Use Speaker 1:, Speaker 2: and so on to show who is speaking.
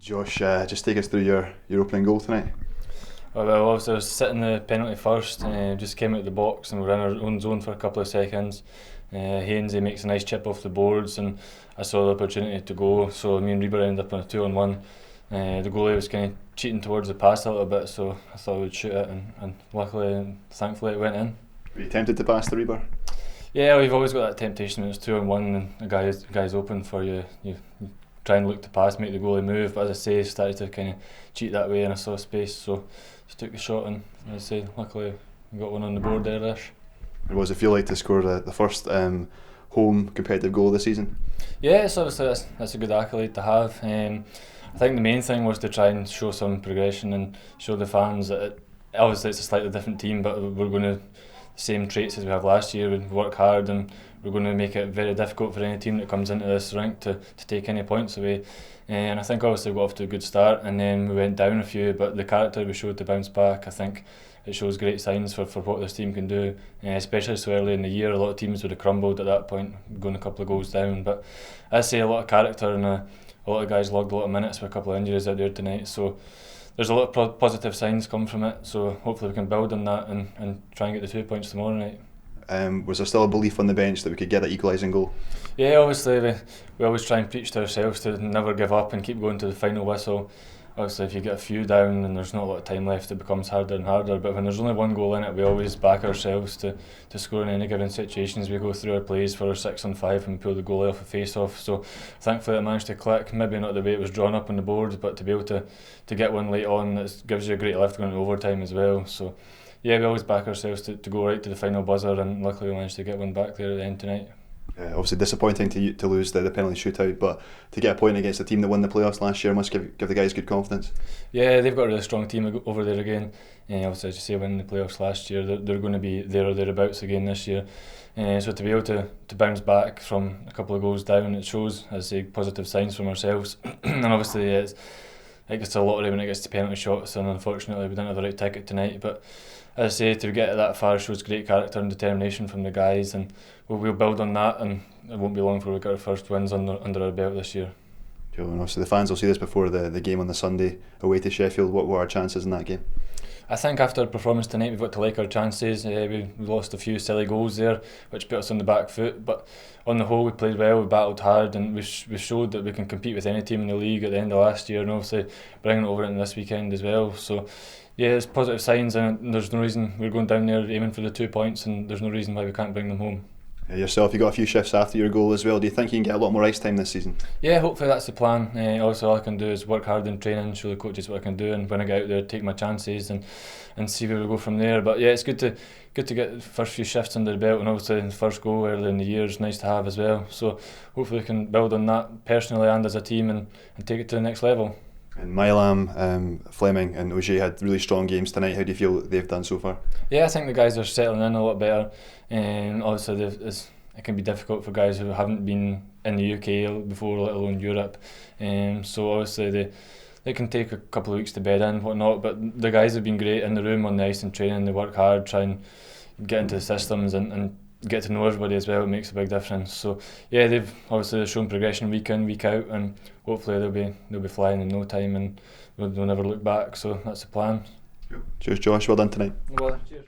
Speaker 1: Josh, just take us through your opening goal tonight.
Speaker 2: Well, obviously I was sitting the penalty first, just came out of the box and we were in our own zone for a couple of seconds. Hainsey makes a nice chip off the boards and I saw the opportunity to go, so me and Reber ended up on a 2-on-1. The goalie was kind of cheating towards the pass a little bit, so I thought I would shoot it and luckily and thankfully it went in.
Speaker 1: Were you tempted to pass to Reber?
Speaker 2: Yeah, well, you've always got that temptation when it's 2-on-1 and the guy's open for you. You try and look to pass, make the goalie move, but as I say, started to kind of cheat that way and I saw space, so just took the shot and as I say, luckily we got one on the board there-ish.
Speaker 1: What does it feel like to score the first home competitive goal of the season?
Speaker 2: Yeah, so obviously that's a good accolade to have. I think the main thing was to try and show some progression and show the fans that obviously it's a slightly different team, but we're going to the same traits as we have last year. We work hard and we're going to make it very difficult for any team that comes into this rink to take any points away. And I think obviously we got off to a good start and then we went down a few, but the character we showed to bounce back, I think it shows great signs for what this team can do, especially so early in the year. A lot of teams would have crumbled at that point, going a couple of goals down, but I say a lot of character and a lot of guys logged a lot of minutes with a couple of injuries out there tonight, so there's a lot of positive signs come from it, so hopefully we can build on that and try and get the 2 points tomorrow night.
Speaker 1: Was there still a belief on the bench that we could get that equalising goal?
Speaker 2: Yeah, obviously we always try and preach to ourselves to never give up and keep going to the final whistle. Obviously if you get a few down and there's not a lot of time left, it becomes harder and harder, but when there's only one goal in it, we always back ourselves to score in any given situations. We go through our plays for our 6-on-5 and pull the goalie off a face-off, so thankfully it managed to click. Maybe not the way it was drawn up on the board, but to be able to get one late on, it gives you a great lift going to overtime as well. So yeah, we always back ourselves to go right to the final buzzer, and luckily we managed to get one back there at the end tonight.
Speaker 1: Obviously disappointing to lose the penalty shootout, but to get a point against a team that won the playoffs last year must give the guys good confidence.
Speaker 2: Yeah, they've got a really strong team over there again. Obviously, as you say, winning the playoffs last year, they're going to be there or thereabouts again this year. So to be able to bounce back from a couple of goals down, it shows, as I say, positive signs from ourselves. And obviously it gets a lottery when it gets to penalty shots, and unfortunately we didn't have the right ticket tonight. But as I say, to get that far shows great character and determination from the guys, and we'll build on that, and it won't be long before we get our first wins under our belt this year.
Speaker 1: Joe, and obviously the fans will see this before the game on the Sunday away to Sheffield. What were our chances in that game?
Speaker 2: I think after our performance tonight, we've got to like our chances. We lost a few silly goals there, which put us on the back foot. But on the whole, we played well, we battled hard, and we showed that we can compete with any team in the league at the end of last year, and obviously bringing it over into this weekend as well. So yeah, there's positive signs, and there's no reason we're going down there aiming for the 2 points, and there's no reason why we can't bring them home.
Speaker 1: Yourself, you got a few shifts after your goal as well. Do you think you can get a lot more ice time this season?
Speaker 2: Yeah, hopefully that's the plan. Also, all I can do is work hard in training, show the coaches what I can do, and when I get out there, take my chances and see where we go from there. But yeah, it's good to get the first few shifts under the belt, and obviously the first goal early in the year is nice to have as well. So hopefully we can build on that personally and as a team and take it to the next level.
Speaker 1: And Milam, Fleming and Ogier had really strong games tonight. How do you feel they've done so far?
Speaker 2: Yeah, I think the guys are settling in a lot better, and obviously it can be difficult for guys who haven't been in the UK before, let alone Europe. So obviously they can take a couple of weeks to bed in and whatnot, but the guys have been great in the room, on the ice and training. They work hard, try and get into the systems and get to know everybody as well. It makes a big difference. So yeah, they've obviously shown progression week in, week out, and hopefully they'll be flying in no time and they'll never look back. So that's the plan.
Speaker 1: Cheers, Josh. Well done tonight.
Speaker 2: Well, cheers.